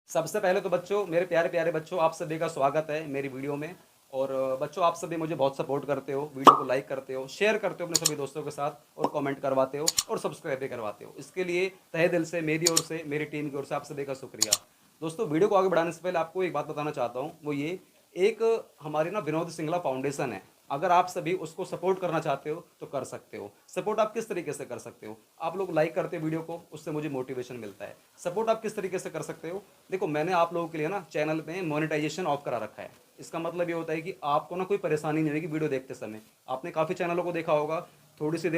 सबसे पहले तो बच्चों, मेरे प्यारे प्यारे बच्चों, आप सभी का स्वागत है मेरी वीडियो में। और बच्चों, आप सभी मुझे बहुत सपोर्ट करते हो, वीडियो को लाइक करते हो, शेयर करते हो अपने सभी दोस्तों के साथ और कमेंट करवाते हो और सब्सक्राइब भी करवाते हो। इसके लिए तहे दिल से मेरी ओर से, मेरी टीम की ओर से आप सभी का शुक्रिया। दोस्तों, वीडियो को आगे बढ़ाने से पहले आपको एक बात बताना चाहता हूँ, वो ये, एक हमारी ना विनोद सिंगला फाउंडेशन है। अगर आप सभी उसको सपोर्ट करना चाहते हो तो कर सकते हो। सपोर्ट आप किस तरीके से कर सकते हो? आप लोग लाइक करते हो वीडियो को, उससे मुझे मोटिवेशन मिलता है। सपोर्ट आप किस तरीके से कर सकते हो? देखो, मैंने आप लोगों के लिए ना चैनल पे मोनेटाइजेशन ऑफ करा रखा है। इसका मतलब ये होता है कि आपको ना कोई परेशानी नहीं होगी वीडियो देखते समय। आपने काफ़ी चैनलों को देखा होगा, थोड़ी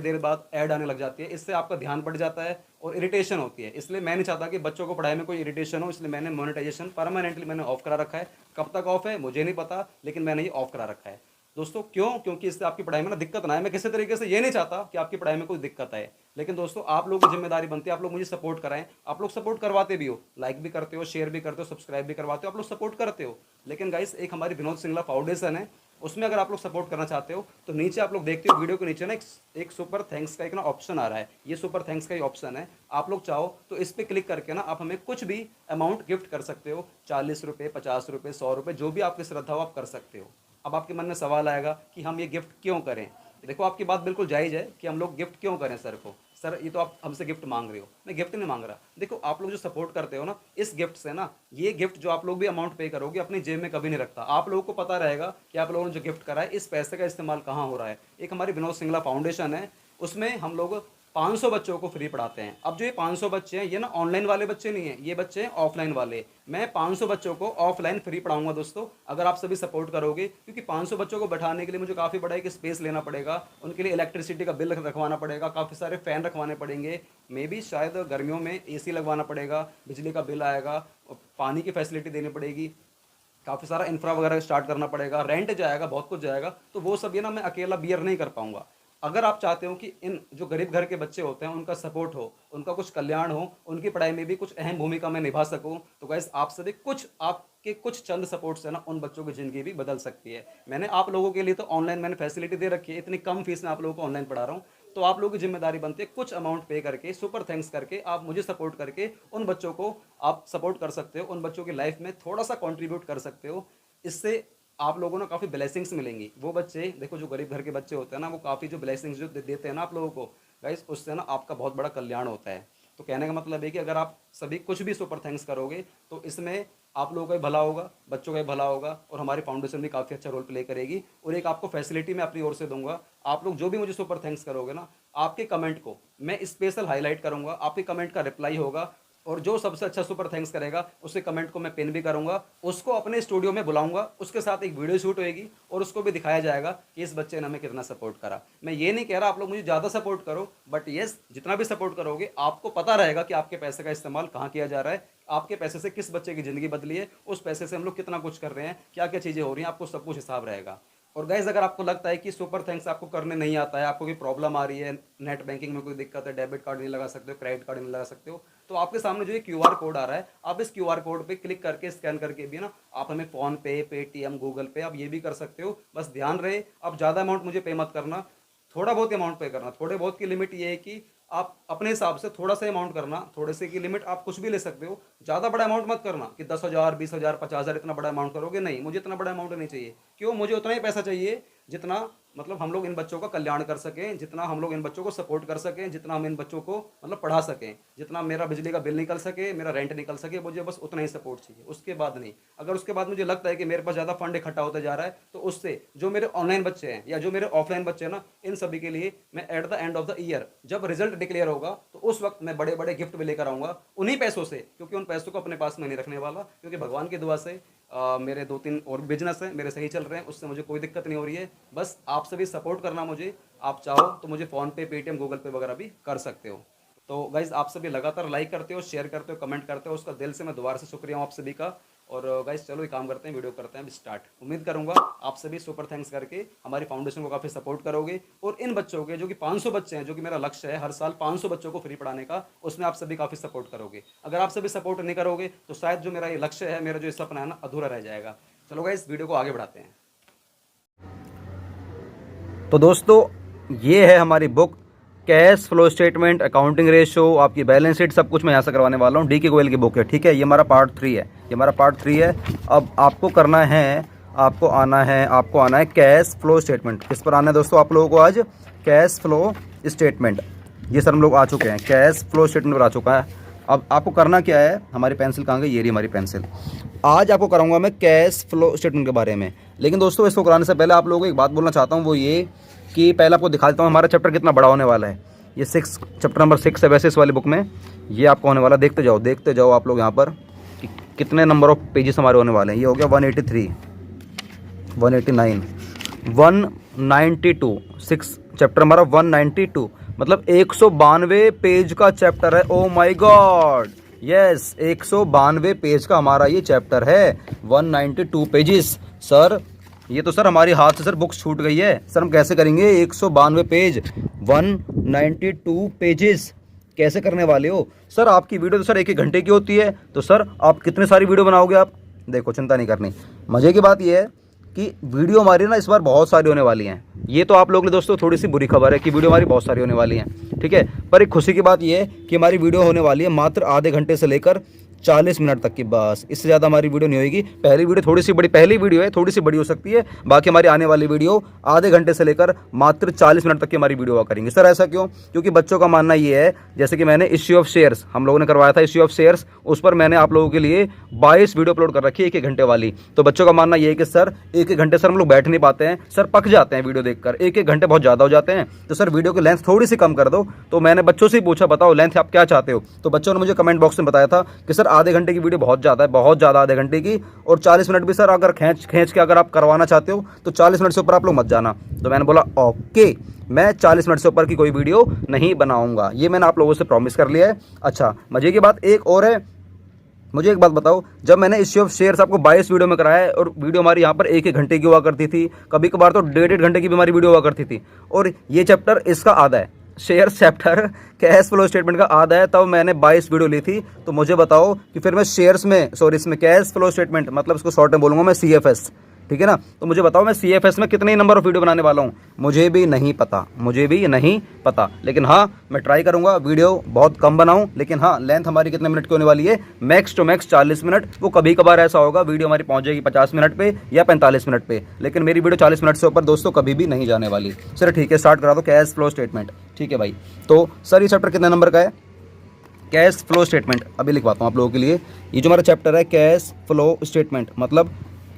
देर बाद ऐड आने लग जाती है, इससे आपका ध्यान बढ़ जाता है और इरिटेशन होती है। इसलिए मैं नहीं चाहता कि बच्चों को पढ़ाई में कोई इरिटेशन हो, इसलिए मैंने मोनेटाइजेशन परमानेंटली मैंने ऑफ करा रखा है। कब तक ऑफ है मुझे नहीं पता, लेकिन मैंने ये ऑफ करा रखा है। दोस्तों, क्यों? क्योंकि इससे आपकी पढ़ाई में ना दिक्कत ना आए। मैं किसी तरीके से ये नहीं चाहता कि आपकी पढ़ाई में कोई दिक्कत आए, लेकिन दोस्तों आप लोगों की जिम्मेदारी बनती है, आप लोग मुझे सपोर्ट कराएं। आप लोग सपोर्ट करवाते भी हो, लाइक भी करते हो, शेयर भी करते हो, सब्सक्राइब भी करवाते हो, आप लोग सपोर्ट करते हो। लेकिन गाइस, एक हमारी विनोद सिंगला फाउंडेशन है, उसमें अगर आप लोग सपोर्ट करना चाहते हो तो नीचे आप लोग देखते हो वीडियो के नीचे ना एक सुपर थैंक्स का एक ना ऑप्शन आ रहा है। ये सुपर थैंक्स का ही ऑप्शन है। आप लोग चाहो तो इस पर क्लिक करके ना आप हमें कुछ भी अमाउंट गिफ्ट कर सकते हो। 40 रुपये, 50 रुपये, 100 रुपये, जो भी आपकी श्रद्धा हो आप कर सकते हो। अब आपके मन में सवाल आएगा कि हम ये गिफ्ट क्यों करें? देखो, आपकी बात बिल्कुल जायज़ है कि हम लोग गिफ्ट क्यों करें सर को। सर, ये तो आप हमसे गिफ्ट मांग रहे हो। मैं गिफ्ट नहीं मांग रहा। देखो, आप लोग जो सपोर्ट करते हो ना, इस गिफ्ट से ना, ये गिफ्ट जो आप लोग भी अमाउंट पे करोगे अपनी जेब में कभी नहीं रखता। आप लोगों को पता रहेगा कि आप लोगों ने जो गिफ्ट करा है इस पैसे का इस्तेमाल कहाँ हो रहा है। एक हमारी विनोद सिंगला फाउंडेशन है, उसमें हम लोग 500 बच्चों को फ्री पढ़ाते हैं। अब जो ये 500 बच्चे हैं, ये ना ऑनलाइन वाले बच्चे नहीं हैं, ये बच्चे हैं ऑफलाइन वाले। मैं 500 बच्चों को ऑफलाइन फ्री पढ़ाऊंगा दोस्तों, अगर आप सभी सपोर्ट करोगे। क्योंकि 500 बच्चों को बैठाने के लिए मुझे काफ़ी बड़ा एक स्पेस लेना पड़ेगा, उनके लिए इलेक्ट्रिसिटी का बिल रखवाना पड़ेगा, काफ़ी सारे फ़ैन रखवाने पड़ेंगे, मे भी शायद गर्मियों में एसी लगवाना पड़ेगा, बिजली का बिल आएगा, पानी की फैसिलिटी देनी पड़ेगी, काफ़ी सारा इंफ्रा वगैरह स्टार्ट करना पड़ेगा, रेंट जाएगा, बहुत कुछ जाएगा। तो वो सब ये ना मैं अकेला बियर नहीं कर पाऊंगा। अगर आप चाहते हो कि इन जो गरीब घर के बच्चे होते हैं उनका सपोर्ट हो, उनका कुछ कल्याण हो, उनकी पढ़ाई में भी कुछ अहम भूमिका मैं निभा सकूं, तो गाइस आप सभी कुछ, आपके कुछ चंद सपोर्ट से ना उन बच्चों की ज़िंदगी भी बदल सकती है। मैंने आप लोगों के लिए तो ऑनलाइन मैंने फैसिलिटी दे रखी है, इतनी कम फीस में आप लोगों को ऑनलाइन पढ़ा रहा हूँ। तो आप लोगों की जिम्मेदारी बनती है कुछ अमाउंट पे करके, सुपर थैंक्स करके, आप मुझे सपोर्ट करके उन बच्चों को आप सपोर्ट कर सकते हो, उन बच्चों की लाइफ में थोड़ा सा कंट्रीब्यूट कर सकते हो। इससे आप लोगों को काफ़ी ब्लेसिंग्स मिलेंगी। वो बच्चे देखो, जो गरीब घर के बच्चे होते हैं ना, वो काफ़ी जो ब्लेसिंग्स जो देते हैं ना आप लोगों को, गाइस, उससे ना आपका बहुत बड़ा कल्याण होता है। तो कहने का मतलब है कि अगर आप सभी कुछ भी सुपर थैंक्स करोगे तो इसमें आप लोगों का भी भला होगा, बच्चों का भी भला होगा और हमारी फाउंडेशन भी काफ़ी अच्छा रोल प्ले करेगी। और एक आपको फैसिलिटी मैं अपनी ओर से दूंगा, आप लोग जो भी मुझे सुपर थैंक्स करोगे ना, आपके कमेंट को मैं स्पेशल हाईलाइट करूंगा, आपके कमेंट का रिप्लाई होगा, और जो सबसे अच्छा सुपर थैंक्स करेगा उसके कमेंट को मैं पिन भी करूंगा, उसको अपने स्टूडियो में बुलाऊंगा, उसके साथ एक वीडियो शूट होएगी और उसको भी दिखाया जाएगा कि इस बच्चे ने हमें कितना सपोर्ट करा। मैं ये नहीं कह रहा आप लोग मुझे ज़्यादा सपोर्ट करो, बट येस, जितना भी सपोर्ट करोगे आपको पता रहेगा कि आपके पैसे का इस्तेमाल कहाँ किया जा रहा है, आपके पैसे से किस बच्चे की ज़िंदगी बदली है, उस पैसे से हम लोग कितना कुछ कर रहे हैं, क्या क्या चीज़ें हो रही हैं, आपको सब कुछ हिसाब रहेगा। और गाइज, अगर आपको लगता है कि सुपर थैंक्स आपको करने नहीं आता है, आपको कोई प्रॉब्लम आ रही है, नेट बैंकिंग में कोई दिक्कत है, डेबिट कार्ड नहीं लगा सकते हो, क्रेडिट कार्ड नहीं लगा सकते हो, तो आपके सामने जो ये क्यूआर कोड आ रहा है, आप इस क्यूआर कोड पे क्लिक करके, स्कैन करके भी ना आप हमें फ़ोन पे, पेटीएम, गूगल पे, आप ये भी कर सकते हो। बस ध्यान रहे, आप ज़्यादा अमाउंट मुझे पे मत करना, थोड़ा बहुत अमाउंट पे करना। थोड़े बहुत की लिमिट ये है कि आप अपने हिसाब से थोड़ा सा अमाउंट करना, थोड़े से की लिमिट आप कुछ भी ले सकते हो। ज़्यादा बड़ा अमाउंट मत करना कि 10,000, 20,000, 50,000 इतना बड़ा अमाउंट करोगे, नहीं, मुझे इतना बड़ा अमाउंट नहीं चाहिए। क्यों? मुझे उतना ही पैसा चाहिए जितना मतलब हम लोग इन बच्चों का कल्याण कर सकें, जितना हम लोग इन बच्चों को सपोर्ट कर सकें, जितना हम इन बच्चों को मतलब पढ़ा सकें, जितना मेरा बिजली का बिल निकल सके, मेरा रेंट निकल सके, मुझे बस उतना ही सपोर्ट चाहिए, उसके बाद नहीं। अगर उसके बाद मुझे लगता है कि मेरे पास ज़्यादा फंड इकट्ठा होता जा रहा है, तो उससे जो मेरे ऑनलाइन बच्चे हैं या जो मेरे ऑफलाइन बच्चे हैं ना, इन सभी के लिए मैं at the end of the year जब रिजल्ट डिक्लेयर होगा तो उस वक्त मैं बड़े बड़े गिफ्ट भी लेकर आऊँगा उन्हीं पैसों से। क्योंकि उन पैसों को अपने पास में नहीं रखने वाला, क्योंकि भगवान की दुआ से मेरे 2-3 और बिजनेस हैं मेरे सही चल रहे हैं, उससे मुझे कोई दिक्कत नहीं हो रही है। बस आप सभी सपोर्ट करना मुझे, आप चाहो तो मुझे फ़ोन पे, पेटीएम, गूगल पे वगैरह भी कर सकते हो। तो गाइज़, आप सभी लगातार लाइक करते हो, शेयर करते हो, कमेंट करते हो, उसका दिल से मैं दोबारा से शुक्रिया हूँ आप सभी का। और गाइज़, चलो ये काम करते हैं, वीडियो करते हैं अब स्टार्ट। उम्मीद करूंगा आप सभी सुपर थैंक्स करके हमारी फाउंडेशन को काफ़ी सपोर्ट करोगे, और इन बच्चों के जो कि 500 बच्चे हैं, जो कि मेरा लक्ष्य है हर साल 500 बच्चों को फ्री पढ़ाने का, उसमें आप सभी काफ़ी सपोर्ट करोगे। अगर आप सभी सपोर्ट नहीं करोगे तो शायद जो मेरा ये लक्ष्य है, मेरा जो सपना है ना, अधूरा रह जाएगा। चलो गाइस, वीडियो को आगे बढ़ाते हैं। तो दोस्तों, ये है हमारी book cash flow statement, accounting ratio, आपकी बैलेंस शीट, सब कुछ मैं यहाँ से करवाने वाला हूँ। DK गोयल की बुक है, ठीक है। ये हमारा पार्ट 3 है, ये हमारा पार्ट 3 है। अब आपको करना है, आपको आना है कैश फ्लो स्टेटमेंट। किस पर आना है दोस्तों आप लोगों को आज? Cash flow statement. ये सर हम लोग आ चुके हैं, कैश फ्लो स्टेटमेंट पर आ चुका है। अब आपको करना क्या है, हमारी पेंसिल कहाँ गई? ये रही हमारी पेंसिल। आज आपको कराऊंगा मैं कैश फ्लो स्टेटमेंट के बारे में। लेकिन दोस्तों इसको कराने से पहले आप लोगों को एक बात बोलना चाहता हूँ, वो ये कि पहले आपको दिखा देता हूँ हमारा चैप्टर कितना बड़ा होने वाला है। ये चैप्टर नंबर 6 है वैसे इस वाली बुक में। ये आपको होने वाला, देखते जाओ आप लोग यहाँ पर कि कितने नंबर ऑफ पेजेस हमारे होने वाले हैं। ये हो गया 183, 189, 192, 6 चैप्टर हमारा 192, मतलब 192 पेज का चैप्टर है। Oh my God, yes 192 page का हमारा ये चैप्टर है, 192 पेजेस। सर ये तो सर हमारी हाथ से सर बुक्स छूट गई है सर, हम कैसे करेंगे 192 पेज, 192 पेजेस कैसे करने वाले हो सर? आपकी वीडियो तो सर 1-1 घंटे की होती है, तो सर आप कितने सारी वीडियो बनाओगे आप? देखो चिंता नहीं करनी। मज़े की बात यह है कि वीडियो हमारी ना इस बार बहुत सारी होने वाली हैं। ये तो आप लोगों के लिए दोस्तों थोड़ी सी बुरी खबर है कि वीडियो हमारी बहुत सारी होने वाली हैं, ठीक है। पर एक खुशी की बात ये है कि हमारी वीडियो होने वाली है मात्र आधे घंटे से लेकर 40 मिनट तक की, बस। इससे ज़्यादा हमारी वीडियो नहीं होगी। पहली वीडियो थोड़ी सी बड़ी, पहली वीडियो है थोड़ी सी बड़ी हो सकती है, बाकी हमारी आने वाली वीडियो आधे घंटे से लेकर मात्र 40 मिनट तक की हमारी वीडियो हुआ करेंगे। सर ऐसा क्यों? क्योंकि बच्चों का मानना ये है, जैसे कि मैंने इश्यू ऑफ शेयर्स हम लोगों ने करवाया था, इश्यू ऑफ शेयर्स, उस पर मैंने आप लोगों के लिए 22 वीडियो अपलोड कर रखी है 1-1 घंटे वाली। तो बच्चों का मानना ये है कि सर 1-1 घंटे सर हम लोग बैठ नहीं पाते हैं, सर पक जाते हैं वीडियो देखकर, 1-1 घंटे बहुत ज़्यादा हो जाते हैं, तो सर वीडियो की लेंथ थोड़ी सी कम कर दो। तो मैंने बच्चों से पूछा, बताओ लेंथ आप क्या चाहते हो? तो बच्चों ने मुझे कमेंट बॉक्स में बताया था कि सर आधे घंटे की वीडियो बहुत ज़्यादा है, बहुत ज़्यादा आधे घंटे की, और 40 मिनट भी सर अगर खींच के अगर आप करवाना चाहते हो तो 40 मिनट से ऊपर आप लोग मत जाना। तो मैंने बोला ओके, मैं 40 मिनट से ऊपर की कोई वीडियो नहीं बनाऊंगा, ये मैंने आप लोगों से प्रॉमिस कर लिया है। अच्छा मजे की बात एक और है, मुझे एक बात बताओ, जब मैंने इश्यू ऑफ शेयर्स आपको 22 वीडियो में कराया है, और वीडियो हमारी यहाँ पर 1-1 घंटे की हुआ करती थी, कभी कभार तो 1.5 घंटे की भी हमारी वीडियो हुआ करती थी, और ये चैप्टर इसका आधा है, shares chapter cash flow statement का आधा है, तब मैंने 22 वीडियो ली थी। तो मुझे बताओ कि फिर मैं शेयर्स में, सॉरी इसमें कैश फ्लो स्टेटमेंट, मतलब इसको शॉर्ट में बोलूँगा मैं CFS, ठीक है ना। तो मुझे बताओ मैं CFS में कितने नंबर ऑफ वीडियो बनाने वाला हूँ? मुझे भी नहीं पता, लेकिन हाँ मैं ट्राई करूँगा वीडियो बहुत कम बनाऊँ, लेकिन हाँ लेंथ हमारी कितने मिनट की होने वाली है? Max to max 40 minute. वो कभी कभार ऐसा होगा वीडियो हमारी पहुँच जाएगी 50 मिनट पे या 45 मिनट पे, लेकिन मेरी वीडियो 40 मिनट से ऊपर दोस्तों कभी भी नहीं जाने वाली। सर ठीक है, स्टार्ट करा दो कैश फ्लो स्टेटमेंट, ठीक है भाई। तो सर ये चैप्टर कितने नंबर का है? कैश फ्लो स्टेटमेंट अभी लिखवाता हूँ आप लोगों के लिए। ये जो हमारा चैप्टर है कैश फ्लो स्टेटमेंट, मतलब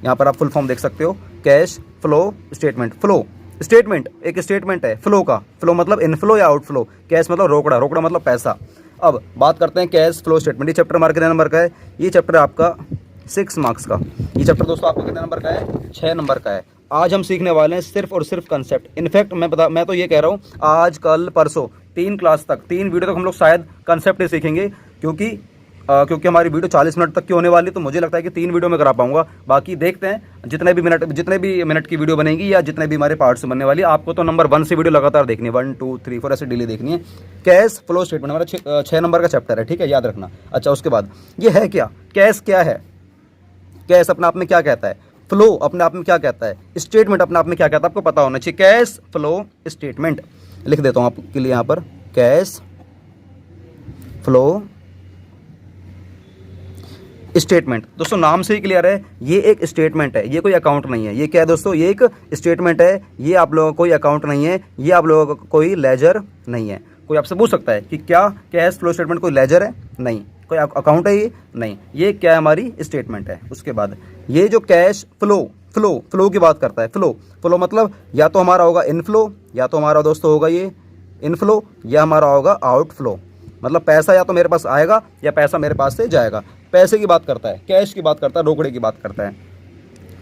यहाँ पर आप फुल फॉर्म देख सकते हो, cash flow statement. Flow statement एक स्टेटमेंट है फ्लो का, फ्लो मतलब इनफ्लो या आउटफ्लो, कैश मतलब रोकड़ा, रोकड़ा मतलब पैसा। अब बात करते हैं कैश फ्लो स्टेटमेंट। ये चैप्टर हमारा कितने नंबर का है? ये चैप्टर आपका 6 मार्क्स का। ये चैप्टर दोस्तों आपको कितने नंबर का है? 6 नंबर का है। आज हम सीखने वाले हैं सिर्फ और सिर्फ कंसेप्ट। इनफैक्ट मैं तो ये कह रहा हूँ आज कल परसों 3 क्लास तक, 3 वीडियो तक हम लोग शायद कंसेप्ट ही सीखेंगे, क्योंकि हमारी वीडियो 40 मिनट तक की होने वाली, तो मुझे लगता है कि 3 वीडियो में करा पाऊंगा। बाकी देखते हैं जितने भी मिनट की वीडियो बनेगी या जितने भी हमारे पार्ट्स बनने वाली है, आपको तो नंबर 1 से वीडियो लगातार देखनी है, 1 2 3 4 ऐसे डेली देखनी है। कैश फ्लो स्टेटमेंट हमारा 6 नंबर का चैप्टर है, ठीक है, याद रखना। अच्छा उसके बाद ये है क्या? कैश क्या है? कैश अपने आप में क्या कहता है? फ्लो अपने आप में क्या कहता है? स्टेटमेंट अपने आप में क्या कहता है? आपको पता होना चाहिए। कैश फ्लो स्टेटमेंट लिख देता हूँ आपके लिए यहाँ पर, कैश फ्लो स्टेटमेंट। दोस्तों नाम से ही क्लियर है, ये एक स्टेटमेंट है, ये कोई अकाउंट नहीं है। ये क्या है दोस्तों? ये एक स्टेटमेंट है, ये आप लोगों का कोई अकाउंट नहीं है, ये आप लोगों का कोई लेजर नहीं है। कोई आपसे पूछ सकता है कि क्या कैश फ्लो स्टेटमेंट कोई लेजर है? नहीं। कोई अकाउंट है ये? नहीं। ये क्या है? हमारी स्टेटमेंट है। उसके बाद ये जो कैश फ्लो की बात करता है। फ्लो मतलब या तो हमारा होगा इनफ्लो, या तो हमारा दोस्तों होगा ये इनफ्लो, या हमारा होगा आउटफ्लो। मतलब पैसा या तो मेरे पास आएगा या पैसा मेरे पास से जाएगा। पैसे की बात करता है, कैश की बात करता है, रोकड़े की बात करता है।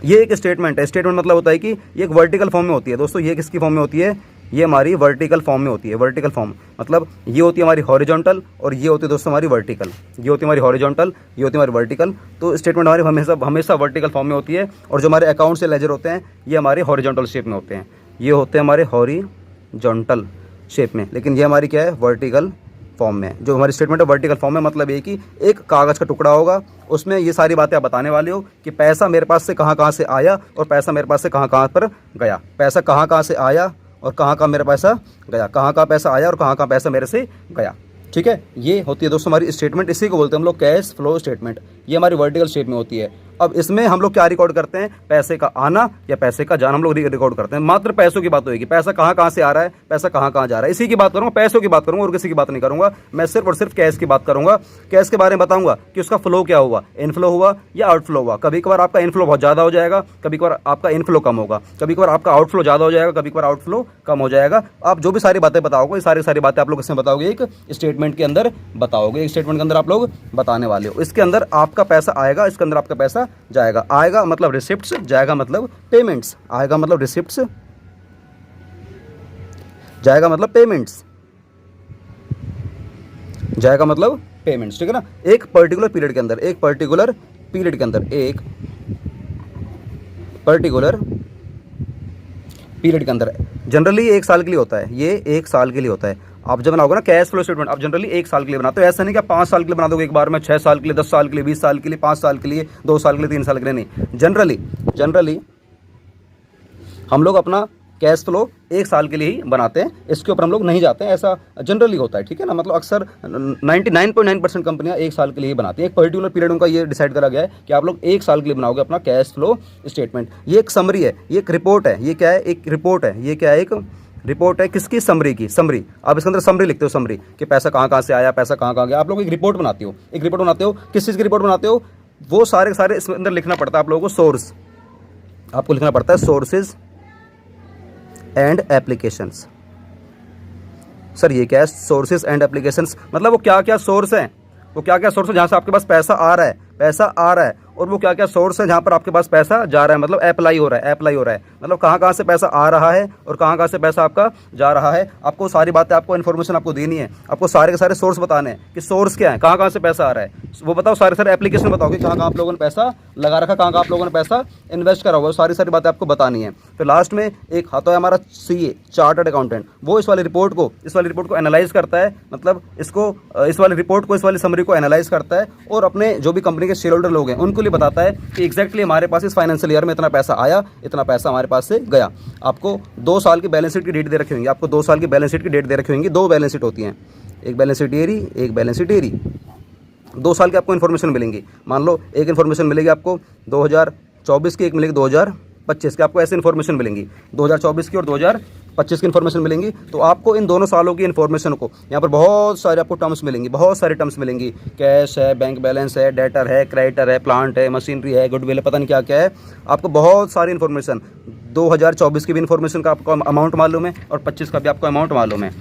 ये एक स्टेटमेंट है। स्टेटमेंट मतलब होता है कि ये एक वर्टिकल फॉर्म में होती है दोस्तों। ये किसकी फॉर्म में होती है? ये हमारी वर्टिकल फॉर्म में होती है। वर्टिकल फॉर्म मतलब ये होती है हमारी हॉरिजॉन्टल, और ये होती है दोस्तों हमारी वर्टिकल। ये होती है हमारी हॉरिजॉन्टल, ये होती है हमारी वर्टिकल। तो स्टेटमेंट हमारी हमेशा वर्टिकल फॉर्म में होती है, और जो हमारे अकाउंट से लेजर होते हैं ये हमारे हॉरिजॉन्टल शेप में होते हैं। ये होते हैं हमारे हॉरिजॉन्टल शेप में, लेकिन ये हमारी क्या है? वर्टिकल फॉर्म में। जो हमारी स्टेटमेंट है वर्टिकल फॉर्म में, मतलब ये कि एक कागज़ का टुकड़ा होगा, उसमें ये सारी बातें आप बताने वाले हो कि पैसा मेरे पास से कहाँ से आया और पैसा मेरे पास से कहाँ पर गया। पैसा कहाँ से आया और कहाँ कहाँ मेरा पैसा गया, कहाँ कहाँ पैसा आया और कहाँ कहाँ पैसा मेरे से गया। ठीक है, ये होती है दोस्तों हमारी स्टेटमेंट, इसी को बोलते हैं हम लोग कैश फ्लो स्टेटमेंट। ये हमारी वर्टिकल शेप में होती है। अब इसमें हम लोग क्या रिकॉर्ड करते हैं, पैसे का आना या पैसे का जाना हम लोग रिकॉर्ड करते हैं। मात्र पैसों की बात होगी, पैसा कहाँ कहाँ से आ रहा है, पैसा कहाँ कहाँ जा रहा है, इसी की बात करूँगा, पैसों की बात करूँगा और किसी की बात नहीं करूँगा। मैं सिर्फ और सिर्फ कैश की बात करूँगा। कैश के बारे में बताऊँगा कि उसका फ्लो क्या हुआ, इनफ्लो हुआ या आउटफ्लो हुआ। कभी कभार आपका इनफ्लो बहुत ज़्यादा हो जाएगा, कभी कभार आपका इनफ्लो कम होगा, कभी कभार आपका आउटफ्लो ज़्यादा हो जाएगा, कभी कभार आउटफ्लो कम हो जाएगा। आप जो भी सारी बातें बताओगे, ये सारी बातें आप लोग इसमें बताओगे, एक स्टेटमेंट के अंदर बताओगे, एक स्टेटमेंट के अंदर आप लोग बताने वाले हो। इसके अंदर आपका पैसा आएगा, इसके अंदर आपका पैसा जाएगा। आएगा मतलब रिसिप्ट्स, जाएगा मतलब पेमेंट्स। आएगा मतलब रिसिप्ट्स, जाएगा मतलब पेमेंट्स, जाएगा मतलब पेमेंट्स। ठीक है ना। एक पर्टिकुलर पीरियड के अंदर, एक पर्टिकुलर पीरियड के अंदर, एक पर्टिकुलर पीरियड के अंदर, जनरली 1 साल के लिए होता है, ये 1 साल के लिए होता है। आप जब बनाओगे ना कैश फ्लो स्टेटमेंट, आप जनरली 1 साल के लिए बनाते हो। ऐसा नहीं कि आप 5 साल के लिए बना दोगे एक बार में, 6 साल के लिए, 10 साल के लिए, 20 साल के लिए, 5 साल के लिए, 2 साल के लिए, 3 साल के लिए नहीं। जनरली हम लोग अपना कैश फ्लो 1 साल के लिए ही बनाते हैं, इसके ऊपर हम लोग नहीं जाते हैं, ऐसा जनरली होता है। ठीक है ना। मतलब अक्सर 99.9% कंपनियां 1 साल के लिए ही बनाती हैं। एक पर्टिकुलर पीरियड उनका ये डिसाइड करा गया है कि आप लोग 1 साल के लिए बनाओगे अपना कैश फ्लो स्टेटमेंट। ये एक समरी है, ये एक रिपोर्ट है। ये क्या है, एक रिपोर्ट है। ये क्या है, एक रिपोर्ट है। किसकी, समरी की। समरी, आप इसके अंदर समरी लिखते हो, समरी कि पैसा कहाँ कहाँ से आया, पैसा कहाँ कहाँ गया। आप लोग एक रिपोर्ट बनाते हो, एक रिपोर्ट बनाते हो। किस चीज़ की रिपोर्ट बनाते हो, वो सारे इसके अंदर लिखना पड़ता है आप लोगों को। सोर्स आपको लिखना पड़ता है, सोर्सेज एंड एप्लीकेशंस। सर ये क्या है, सोर्सेज एंड एप्लीकेशंस? मतलब वो क्या क्या सोर्स हैं, वो क्या क्या सोर्स है जहाँ से आपके पास पैसा आ रहा है, पैसा आ रहा है, और वो क्या क्या सोर्स है जहाँ पर आपके पास पैसा जा रहा है, मतलब अप्लाई हो रहा है, अप्लाई हो रहा है। मतलब कहाँ कहाँ से पैसा आ रहा है और कहाँ कहाँ से पैसा आपका जा रहा है। आपको सारी बातें, आपको इन्फॉर्मेशन आपको देनी है। आपको सारे के सारे सोर्स बताने हैं कि सोर्स क्या है, कहाँ कहाँ से पैसा आ रहा है, वो बताओ। सारे एप्लीकेशन बताओ कि कहाँ कहाँ आप लोगों ने पैसा लगा रखा, कहाँ कहाँ आप लोगों ने पैसा इन्वेस्ट करा हुआ, सारी बातें आपको बतानी है। फिर लास्ट में एक आता है हमारा CA, चार्टर्ड अकाउंटेंट। वो इस वाली रिपोर्ट को एनालाइज करता है, मतलब इसको, इस वाली रिपोर्ट को, इस वाली समरी को एनालाइज करता है और अपने जो भी कंपनी के शेयर होल्डर लोग हैं उनको लिए बताता है कि एग्जैक्टली हमारे पास इस फाइनेंशियल ईयर में इतना पैसा आया, इतना पैसा हमारे पास से गया। आपको 2 साल की बैलेंस शीट की डेट दे रखी होंगी, आपको 2 साल की बैलेंस शीट की डेट दे रखी होंगी। 2 बैलेंस शीट होती हैं, एक बैलेंस शीट ईयरी, एक बैलेंस शीट ईयरी। 2 साल की आपको इन्फॉर्मेशन मिलेंगी। मान लो एक इन्फॉर्मेशन मिलेगी आपको 2024 की, एक मिलेगी 2025 की। आपको ऐसे इन्फॉर्मेशन मिलेंगी 2024 की और 2025 की इन्फॉर्मेशन मिलेंगी। तो आपको इन दोनों सालों की इन्फॉर्मेशन को, यहाँ पर बहुत सारे आपको टर्म्स मिलेंगी, बहुत सारे टर्म्स मिलेंगी। कैश है, बैंक बैलेंस है, डेटर है, क्रेडिटर है, प्लांट है, मशीनरी है, गुडविल है, पता नहीं क्या क्या है। आपको बहुत सारी इन्फॉर्मेशन, 2024 की भी इन्फॉर्मेशन का आपको अमाउंट मालूम है और 25 का भी आपको अमाउंट मालूम है,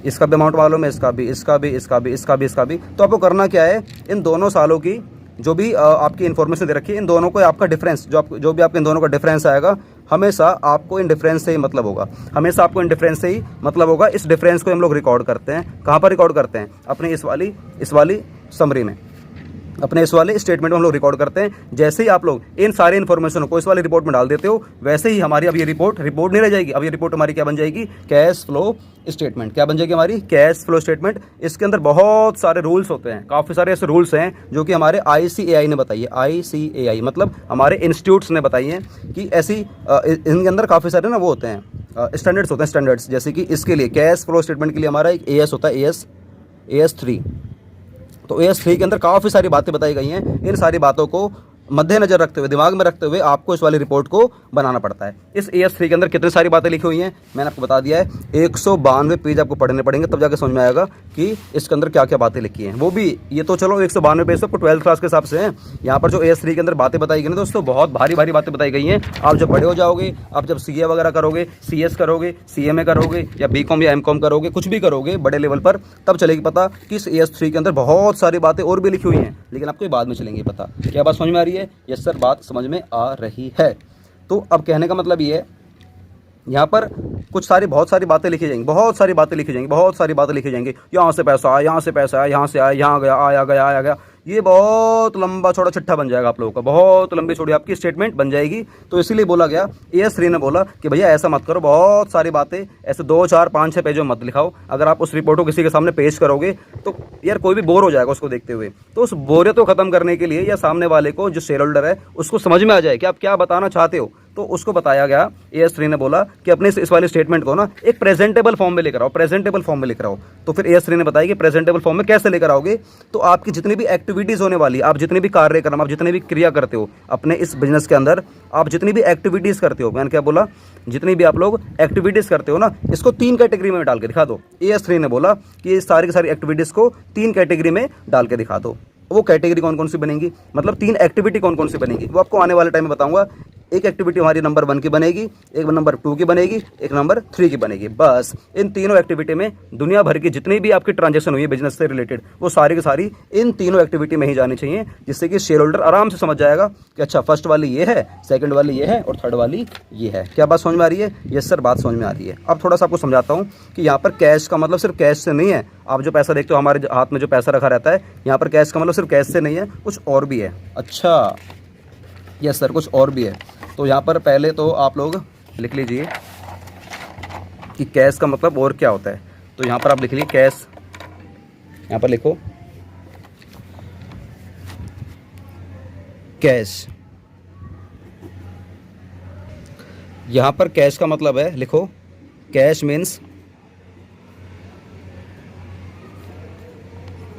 इसका भी अमाउंट मालूम है, इसका भी। तो आपको करना क्या है, इन दोनों सालों की जो भी आपकी इन्फॉर्मेशन दे रखी है, इन दोनों को आपका डिफरेंस, जो भी आपके इन दोनों का डिफरेंस आएगा, हमेशा आपको इन डिफरेंस से ही मतलब होगा, हमेशा आपको इन डिफरेंस से ही मतलब होगा। इस डिफरेंस को हम लोग रिकॉर्ड करते हैं। कहाँ पर रिकॉर्ड करते हैं, अपने इस वाली समरी में, अपने इस वाले स्टेटमेंट में हम लोग रिकॉर्ड करते हैं। जैसे ही आप लोग इन सारे इन्फॉर्मेशन को इस वाली रिपोर्ट में डाल देते हो, वैसे ही हमारी अब ये रिपोर्ट नहीं रह जाएगी। अब ये रिपोर्ट हमारी क्या बन जाएगी, कैश फ्लो स्टेटमेंट। क्या बन जाएगी हमारी, कैश फ्लो स्टेटमेंट। इसके अंदर बहुत सारे रूल्स होते हैं, काफ़ी सारे ऐसे रूल्स हैं जो कि हमारे ICAI ने बताई है। ICAI मतलब हमारे इंस्टीट्यूट्स ने बताई हैं कि ऐसी इनके अंदर काफ़ी सारे ना वो होते हैं, स्टैंडर्ड्स होते हैं, स्टैंडर्ड्स। जैसे कि इसके लिए कैश फ्लो स्टेटमेंट के लिए हमारा एक AS होता है, AS3। तो AS3 के अंदर काफ़ी सारी बातें बताई गई हैं। इन सारी बातों को मद्देनजर रखते हुए, दिमाग में रखते हुए आपको इस वाली रिपोर्ट को बनाना पड़ता है। इस AS3 के अंदर कितनी सारी बातें लिखी हुई हैं मैंने आपको बता दिया है। 192 पेज आपको पढ़ने पड़ेंगे, तब जाके समझ में आएगा कि इसके अंदर क्या क्या बातें लिखी हैं। वो भी ये तो चलो 192 पेज आपको 12th क्लास के हिसाब से हैं। यहाँ पर जो AS3 के अंदर बातें बताई गई ना दोस्तों, बहुत भारी बातें बताई गई हैं। आप जब बड़े हो जाओगे, आप जब CA वगैरह करोगे, CS करोगे, CMA करोगे या BCom या MCom करोगे, कुछ भी करोगे बड़े लेवल पर, तब चलेगी पता कि इस AS3 के अंदर बहुत सारी बातें और भी लिखी हुई हैं, लेकिन आपको बाद में चलेंगी पता। क्या बात समझ में आ रही है? यस सर, बात समझ में आ रही है। तो अब कहने का मतलब ये है, यहाँ पर बहुत सारी बातें लिखी जाएंगी, बहुत सारी बातें लिखी जाएंगी। यहाँ से पैसा आया, यहाँ से पैसा आया, यहाँ से आया, यहाँ गया, आया गया। ये बहुत लंबा चौड़ा चिट्ठा बन जाएगा आप लोगों का, बहुत लंबी चौड़ी आपकी स्टेटमेंट बन जाएगी। तो इसीलिए बोला गया, AS3 ने बोला कि भैया ऐसा मत करो, बहुत सारी बातें ऐसे 2, 4, 5, 6 पेजों में मत लिखाओ। अगर आप उस रिपोर्ट को किसी के सामने पेश करोगे तो यार कोई भी बोर हो जाएगा उसको देखते हुए। तो उस बोरियत को ख़त्म करने के लिए, या सामने वाले को जो शेयर होल्डर है उसको समझ में आ जाए कि आप क्या बताना चाहते हो, तो उसको बताया गया, AS3 ने बोला कि अपने इस वाले स्टेटमेंट को ना एक प्रेजेंटेबल फॉर्म में लेकर आओ, प्रेजेंटेबल फॉर्म में लेकर आओ। तो फिर AS3 ने बताया कि प्रेजेंटेबल फॉर्म में कैसे लेकर आओगे, तो आपकी जितनी भी एक्टिविटीज़ होने वाली, आप जितने भी कार्यक्रम, आप जितने भी क्रिया करते हो अपने इस बिजनेस के अंदर, आप जितनी भी एक्टिविटीज़ करते हो, मैंने क्या बोला, जितनी भी आप लोग एक्टिविटीज़ करते हो ना, इसको 3 कैटेगरी में डाल के दिखा दो। AS3 ने बोला कि ये सारी की सारी एक्टिविटीज़ को 3 कैटेगरी में डाल के दिखा दो। वो कैटेगरी कौन कौन सी बनेंगी, मतलब 3 एक्टिविटी कौन कौन सी बनेगी, वो आपको आने वाले टाइम में बताऊंगा। एक एक्टिविटी हमारी नंबर 1 की बनेगी, एक नंबर 2 की बनेगी, एक नंबर 3 की बनेगी। बस इन तीनों एक्टिविटी में दुनिया भर की जितनी भी आपकी ट्रांजैक्शन हुई है बिजनेस से रिलेटेड, वो सारी की सारी इन तीनों एक्टिविटी में ही जानी चाहिए, जिससे कि शेयर होल्डर आराम से समझ जाएगा कि अच्छा फर्स्ट वाली ये है, सेकंड वाली ये है और थर्ड वाली ये है। क्या बात समझ में आ रही है? यस सर, बात समझ में आ रही है। अब थोड़ा सा आपको समझाता हूँ कि यहाँ पर कैश का मतलब सिर्फ कैश से नहीं है। आप जो पैसा देखते हो हमारे हाथ में जो पैसा रखा रहता है, यहाँ पर कैश का मतलब सिर्फ कैश से नहीं है, कुछ और भी है। अच्छा यस सर, कुछ और भी है। तो यहाँ पर पहले तो आप लोग लिख लीजिए कि कैश का मतलब और क्या होता है। तो यहाँ पर आप लिख लीजिए कैश, यहाँ पर लिखो कैश। यहाँ पर कैश का मतलब है, लिखो cash means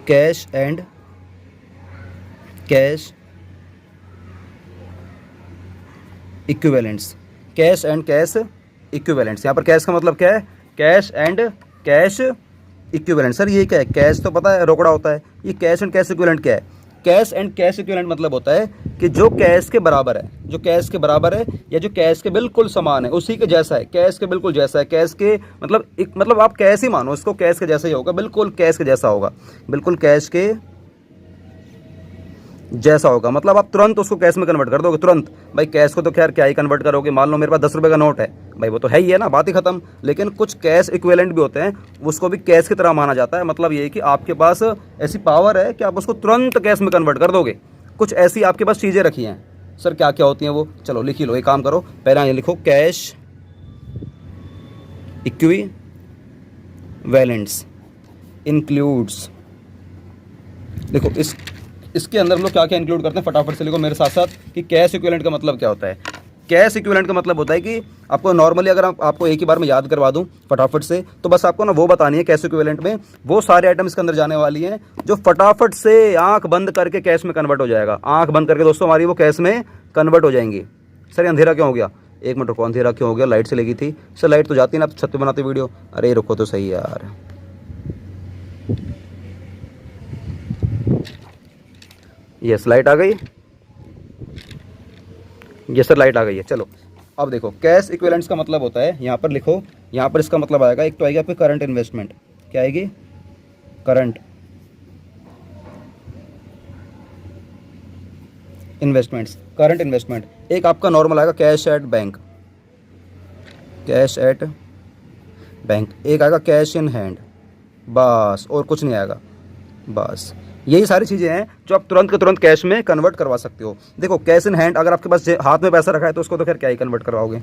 cash and cash equivalents, cash and cash equivalents. यहाँ पर कैश का मतलब क्या है? Cash and cash equivalent. Sir ये क्या है? कैश तो पता है रोकड़ा होता है, ये कैश एंड कैश इक्विवेलेंट क्या है? कैश एंड कैश इक्विवेलेंट मतलब होता है कि जो कैश के बराबर है, जो कैश के बराबर है या जो कैश के बिल्कुल समान है, उसी के जैसा है, कैश के बिल्कुल जैसा है। कैश के मतलब आप कैश ही मानो इसको, कैश के जैसा ही होगा, बिल्कुल कैश के जैसा होगा, बिल्कुल कैश के जैसा होगा। मतलब आप तुरंत उसको कैश में कन्वर्ट कर दोगे, तुरंत। भाई कैश को तो खैर क्या ही कन्वर्ट करोगे, मान लो मेरे पास 10 रुपये का नोट है, भाई वो तो है ही है ना, बात ही खत्म। लेकिन कुछ कैश इक्विवेलेंट भी होते हैं, उसको भी कैश की तरह माना जाता है। मतलब ये कि आपके पास ऐसी पावर है कि आप उसको तुरंत कैश में कन्वर्ट कर दोगे। कुछ ऐसी आपके पास चीज़ें रखी हैं। सर क्या क्या होती हैं वो? चलो लिख ही लो, एक काम करो, पहले ये लिखो कैश इक्विवेलेंट्स इंक्लूड्स। देखो इसके अंदर हम लोग क्या क्या इंक्लूड करते हैं, फटाफट से लिखो मेरे साथ साथ कि कैश इक्विवेलेंट का मतलब क्या होता है। कैश इक्विवेलेंट का मतलब होता है कि आपको नॉर्मली अगर आपको एक ही बार में याद करवा दूं फटाफट से, तो बस आपको ना वो बतानी है कैश इक्विवेलेंट में वो सारे आइटम इसके अंदर जाने वाली हैं जो फटाफट से आंख बंद करके कैश में कन्वर्ट हो जाएगा। आंख बंद करके दोस्तों हमारी वो कैश में कन्वर्ट हो जाएंगी। सर अंधेरा क्यों हो गया? एक मिनट रुको, अंधेरा क्यों हो गया? लाइट से लगी थी सर, लाइट तो जाती ना, आप छत पे बनाते वीडियो। अरे रुको तो सही यार, यस लाइट आ गई, यस सर लाइट आ गई है। चलो अब देखो कैश इक्विवेलेंट्स का मतलब होता है, यहाँ पर लिखो, यहाँ पर इसका मतलब आएगा, एक तो आएगी आपकी करंट इन्वेस्टमेंट। क्या आएगी? Current investments, current investment. एक आपका नॉर्मल आएगा cash at bank, cash at bank. एक आएगा कैश इन हैंड, बस और कुछ नहीं आएगा। बस यही सारी चीज़ें हैं जो आप तुरंत के तुरंत कैश में कन्वर्ट करवा सकते हो। देखो कैश इन हैंड, अगर आपके पास हाथ में पैसा रखा है तो उसको तो खैर क्या ही कन्वर्ट करवाओगे।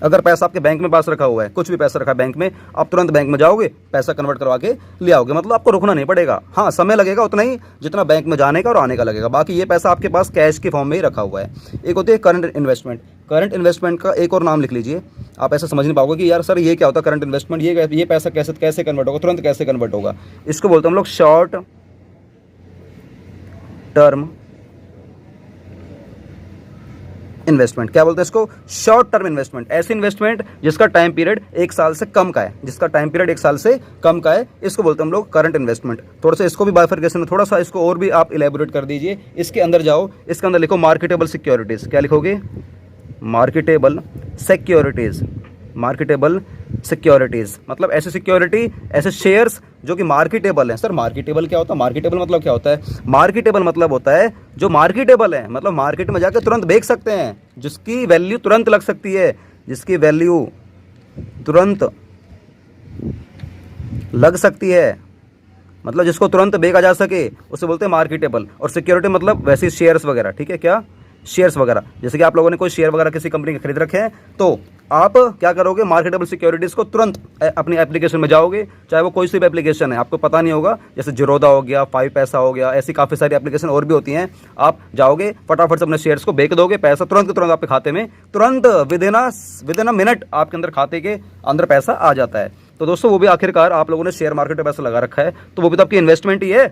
अगर पैसा आपके बैंक में पास रखा हुआ है, कुछ भी पैसा रखा है बैंक में, आप तुरंत बैंक में जाओगे, पैसा कन्वर्ट करवा के ले आओगे। मतलब आपको रुकना नहीं पड़ेगा। हाँ समय लगेगा उतना ही जितना बैंक में जाने का और आने का लगेगा, बाकी ये पैसा आपके पास कैश के फॉर्म में ही रखा हुआ है। एक होती है करंट इन्वेस्टमेंट। करंट इन्वेस्टमेंट का एक और नाम लिख लीजिए, आप ऐसा समझ नहीं पाओगे कि यार सर ये क्या होता है करंट इन्वेस्टमेंट, ये पैसा कैसे कन्वर्ट होगा, तुरंत कैसे कन्वर्ट होगा। इसको बोलते हैं हम लोग शॉर्ट टर्म इन्वेस्टमेंट। क्या बोलते हैं इसको? Short term investment. ऐसी इन्वेस्टमेंट जिसका टाइम पीरियड 1 साल से कम का है, जिसका टाइम पीरियड 1 साल से कम का है, इसको बोलते हैं हम लोग करंट इन्वेस्टमेंट। थोड़ा सा इसको भी बाइफरकेशन में थोड़ा सा इसको और भी आप इलेबोरेट कर दीजिए। इसके अंदर जाओ, इसके अंदर लिखो मार्केटेबल सिक्योरिटीज। क्या लिखोगे? Marketable securities. मार्केटेबल सिक्योरिटीज मतलब ऐसे सिक्योरिटी, ऐसे शेयर्स जो कि मार्केटेबल हैं। सर मार्केटेबल क्या होता है? मार्केटेबल मतलब क्या होता है? मार्केटेबल मतलब होता है जो मार्केटेबल है, मतलब मार्केट में जाकर तुरंत बेच सकते हैं, जिसकी वैल्यू तुरंत लग सकती है, जिसकी वैल्यू तुरंत लग सकती है, मतलब जिसको तुरंत बेचा जा सके, उसे बोलते हैं मार्केटेबल। और सिक्योरिटी मतलब वैसे शेयर्स वगैरह, ठीक है क्या? शेयर्स वगैरह, जैसे कि आप लोगों ने कोई शेयर वगैरह किसी कंपनी के खरीद रखे हैं, तो आप क्या करोगे, मार्केटेबल सिक्योरिटीज़ को तुरंत अपनी एप्लीकेशन में जाओगे, चाहे वो कोई सी भी एप्लीकेशन है, आपको पता नहीं होगा, जैसे जीरोधा हो गया, 5 पैसा हो गया, ऐसी काफ़ी सारी एप्लीकेशन और भी होती हैं। आप जाओगे फटाफट से अपने शेयर्स को बेच दोगे, पैसा तुरंत के तुरंत आपके खाते में, तुरंत विद इन अ मिनट आपके अंदर खाते के अंदर पैसा आ जाता है। तो दोस्तों वो भी आखिरकार आप लोगों ने शेयर मार्केट में पैसा लगा रखा है, तो वो भी तो आपकी इन्वेस्टमेंट ही है,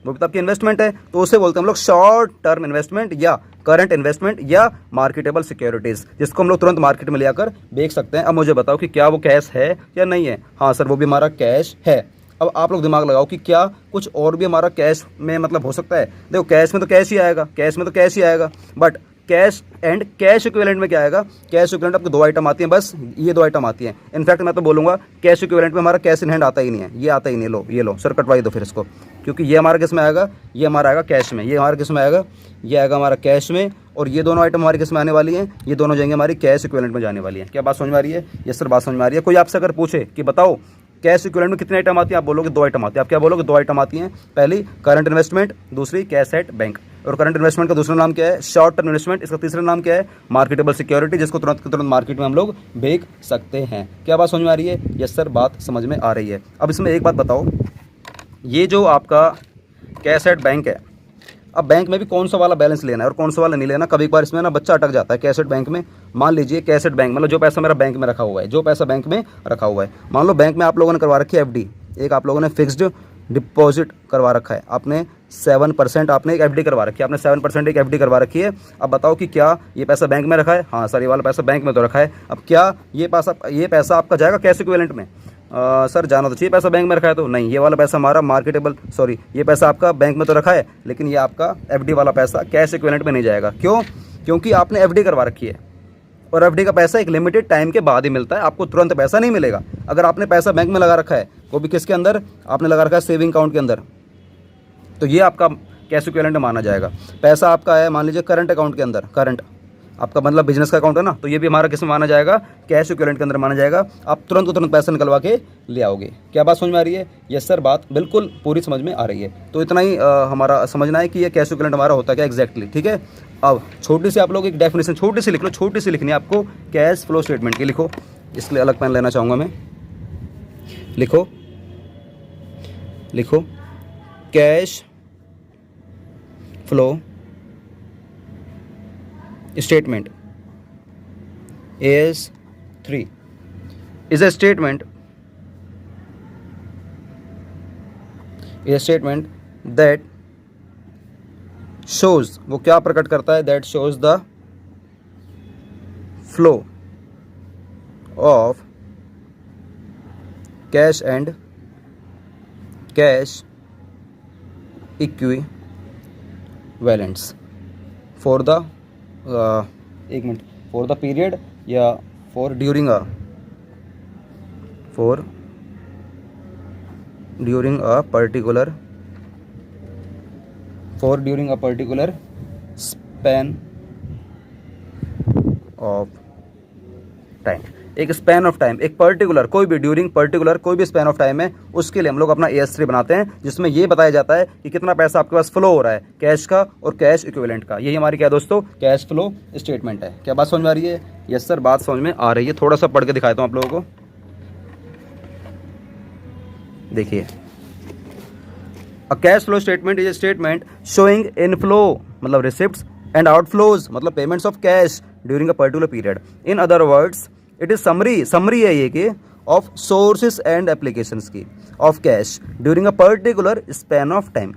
वो भी तो आपकी इन्वेस्टमेंट है। तो उसे बोलते हैं हम लोग शॉर्ट टर्म इन्वेस्टमेंट या करंट इन्वेस्टमेंट या मार्केटेबल सिक्योरिटीज़, जिसको हम लोग तुरंत मार्केट में ले आकर बेच सकते हैं। अब मुझे बताओ कि क्या वो कैश है या नहीं है। हाँ सर, वो भी हमारा कैश है। अब आप लोग दिमाग लगाओ कि क्या कुछ और भी हमारा कैश में मतलब हो सकता है। देखो कैश में तो कैश ही आएगा, कैश में तो कैश ही आएगा, but cash and cash equivalent में क्या आएगा। कैश इक्विवेलेंट आपको 2 आइटम आती हैं, बस ये 2 आइटम आती हैं। इनफैक्ट मैं तो बोलूँगा कैश इक्विवेलेंट में हमारा कैश इन हैंड आता ही नहीं है, ये आता ही नहीं। लो ये लो सर, कटवाई दो फिर इसको, क्योंकि ये हमारा किस में आएगा, ये हमारा आएगा कैश में, ये हमारा किस में आएगा, ये आएगा हमारा कैश में, और ये दोनों आइटम हमारी किस में आने वाली हैं, ये दोनों जाएंगे हमारी कैश इक्विवेलेंट में जाने वाली हैं। क्या बात समझ में आ रही है? यस सर, बात समझ में आ रही है। कोई आपसे अगर पूछे कि बताओ कैश इक्विवेलेंट में कितने आइटम आती हैं, आप बोलोगे 2 आइटम आती है। आप क्या बोलोगे? 2 आइटम आती हैं। पहली करंट इन्वेस्टमेंट, दूसरी कैश एट बैंक। और करंट इन्वेस्टमेंट का दूसरा नाम क्या है? Short term investment. इसका तीसरा नाम क्या है? मार्केटेबल सिक्योरिटी, जिसको तुरंत के तुरंत मार्केट में हम लोग बेच सकते हैं। क्या बात समझ में आ रही है? यस सर, बात समझ में आ रही है। अब इसमें एक बात बताओ, ये जो आपका कैश एट बैंक है, अब बैंक में भी कौन सा वाला बैलेंस लेना है और कौन सा वाला नहीं लेना। कभी कभार इसमें ना बच्चा अटक जाता है कैश एट बैंक में। मान लीजिए कैश एट बैंक मतलब जो पैसा मेरा बैंक में रखा हुआ है, जो पैसा बैंक में रखा हुआ है, मान लो बैंक में आप लोगों ने करवा रखी है एफडी, एक आप लोगों ने फिक्स्ड डिपॉजिट करवा रखा है, आपने 7% आपने एक एफडी करवा रखी है, आपने 7% एक एफडी करवा रखी है। अब बताओ कि क्या ये पैसा बैंक में रखा है? हाँ सर, ये वाला पैसा बैंक में तो रखा है। अब क्या ये पैसा आपका जाएगा कैश इक्विवेलेंट में? सर जाना तो चाहिए, पैसा बैंक में रखा है तो नहीं, ये वाला पैसा हमारा ये पैसा आपका बैंक में तो रखा है, लेकिन ये आपका एफडी वाला पैसा कैश इक्विवेलेंट में नहीं जाएगा। क्यों? क्योंकि आपने एफडी करवा रखी है, और एफडी का पैसा एक लिमिटेड टाइम के बाद ही मिलता है, आपको तुरंत पैसा नहीं मिलेगा। अगर आपने पैसा बैंक में लगा रखा है, वो भी किसके अंदर? आपने लगा रखा है सेविंग अकाउंट के अंदर, तो ये आपका कैश इक्विवेलेंट माना जाएगा। पैसा आपका है मान लीजिए करंट अकाउंट के अंदर, करंट आपका मतलब बिजनेस का अकाउंट है ना, तो ये भी हमारा किस में माना जाएगा? कैश इक्विवेलेंट के अंदर माना जाएगा। आप तुरंत पैसा निकलवा के ले आओगे। क्या बात समझ में आ रही है? यस सर, बात बिल्कुल पूरी समझ में आ रही है। तो इतना ही हमारा समझना है कि ये कैश इक्विवेलेंट हमारा होता है क्या एग्जैक्टली, ठीक है। अब छोटी सी आप लोग एक डेफिनेशन छोटी सी लिख लो, छोटी सी लिखनी है आपको कैश फ्लो स्टेटमेंट की। लिखो, इसके लिए अलग पेन लेना चाहूँगा मैं। लिखो लिखो cash flow statement AS3 is a statement that shows, वो क्या प्रकट करता है? that shows the flow of cash and cash equivalents for the एक मिनट, फॉर द पीरियड या for during a particular span of time. एक span of time, एक particular कोई भी ड्यूरिंग पर्टिकुलर कोई भी स्पैन ऑफ टाइम है, उसके लिए हम लोग अपना AS3 बनाते हैं, जिसमें ये बताया जाता है कि कितना पैसा आपके पास फ्लो हो रहा है कैश का और कैश इक्विवेलेंट का। यही हमारी क्या दोस्तों? कैश फ्लो स्टेटमेंट है। क्या बात समझ में आ रही है? यस सर, बात समझ में आ रही है। थोड़ा सा पढ़ के दिखाता हूँ आप लोगों को। देखिए, a cash flow statement is a statement showing inflow मतलब रिसिप्ट्स एंड आउटफ्लोज मतलब payments of cash during a particular period. In other words it is summary है ये कि ऑफ सोर्सेस एंड एप्लीकेशंस की of cash during a particular span of time.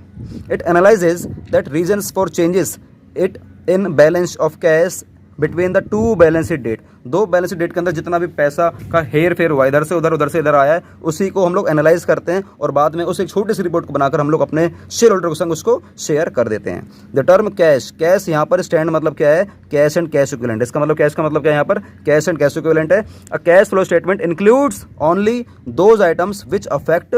It analyses that reasons for changes it in balance of cash between the 2 balance sheet date. 2 balance sheet date के अंदर जितना भी पैसा का हेर फेर हुआ, इधर से उधर उधर से इधर आया है, उसी को हम लोग एनालाइज करते हैं और बाद में उस एक छोटी सी रिपोर्ट को बनाकर हम लोग अपने शेयर होल्डर के संग उसको शेयर कर देते हैं। द टर्म कैश, कैश यहाँ पर स्टैंड मतलब क्या है? Cash and cash equivalent. इसका मतलब कैश का मतलब क्या है? यहाँ पर कैश एंड कैश इक्विवेलेंट है। अ cash flow statement includes only those items which affect